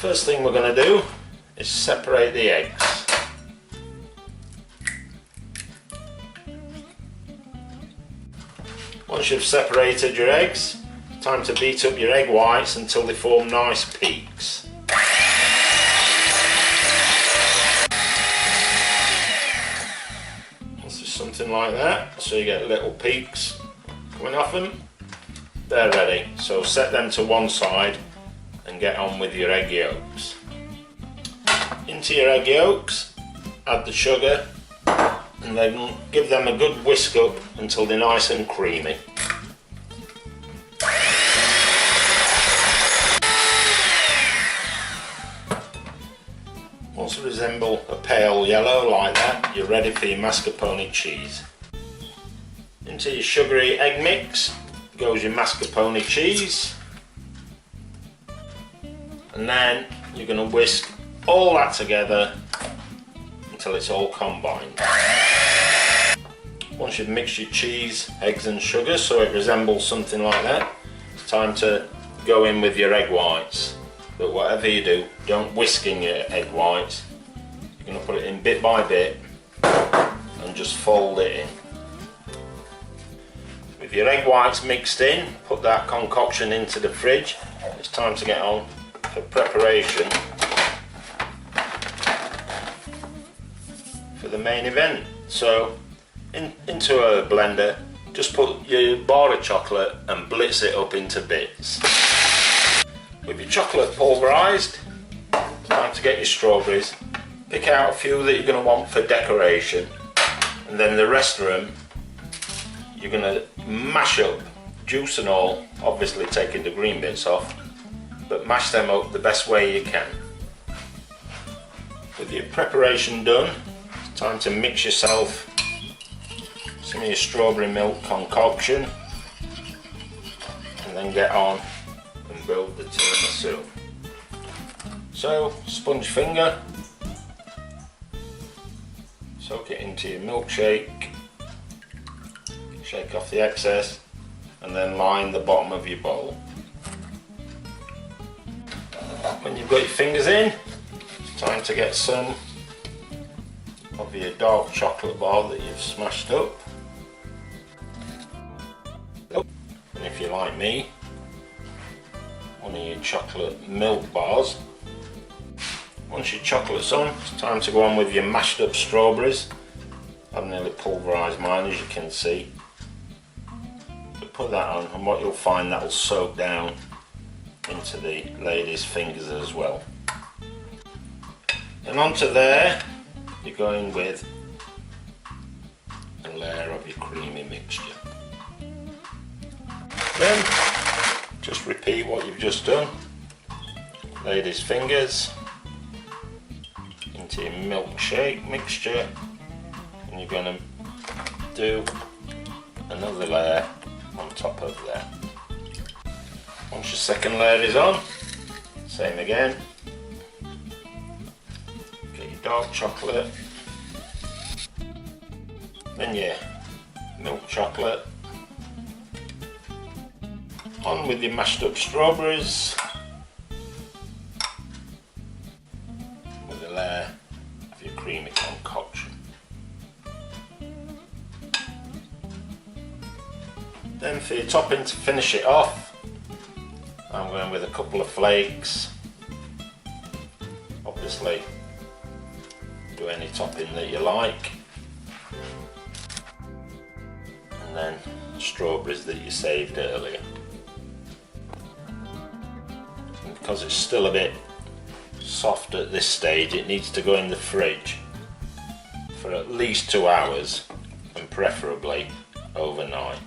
First thing we're going to do is separate the eggs. Once you've separated your eggs, time to beat up your egg whites until they form nice peaks. This is something like that, so you get little peaks coming off them. They're ready, so set them to one side and get on with your egg yolks. Into your egg yolks, add the sugar, and then give them a good whisk up until they're nice and creamy. Once they resemble a pale yellow like that, you're ready for your mascarpone cheese. Into your sugary egg mix goes your mascarpone cheese, and then you're going to whisk all that together until it's all combined. Once you've mixed your cheese, eggs and sugar so it resembles something like that, it's time to go in with your egg whites. But whatever you do, don't whisk in your egg whites. You're going to put it in bit by bit and just fold it in. With your egg whites mixed in, put that concoction into the fridge. It's time to get on for preparation for the main event. So into a blender, just put your bar of chocolate and blitz it up into bits. With your chocolate pulverised, time to get your strawberries. Pick out a few that you're going to want for decoration, and then the rest of them you're going to mash up, juice and all, obviously taking the green bits off, but mash them up the best way you can. With your preparation done, it's time to mix yourself some of your strawberry milk concoction and then get on and build the tiramisu. So, sponge finger, soak it into your milkshake, shake off the excess, and then line the bottom of your bowl. When you've got your fingers in, it's time to get some of your dark chocolate bar that you've smashed up. And if you're like me, one of your chocolate milk bars. Once your chocolate's on, it's time to go on with your mashed up strawberries. I've nearly pulverised mine, as you can see. But put that on, and what you'll find, that'll soak down into the lady's fingers as well. And onto there, you're going with a layer of your creamy mixture. Then, just repeat what you've just done. Lady's fingers into your milkshake mixture, and you're going to do another layer on top of that. Once your second layer is on, same again. Get your dark chocolate, then your milk chocolate, on with your mashed up strawberries, with a layer of your creamy concoction. Then for your topping, to finish it off, I'm going with a couple of flakes. Obviously, do any topping that you like, and then strawberries that you saved earlier. And because it's still a bit soft at this stage, it needs to go in the fridge for at least 2 hours, and preferably overnight.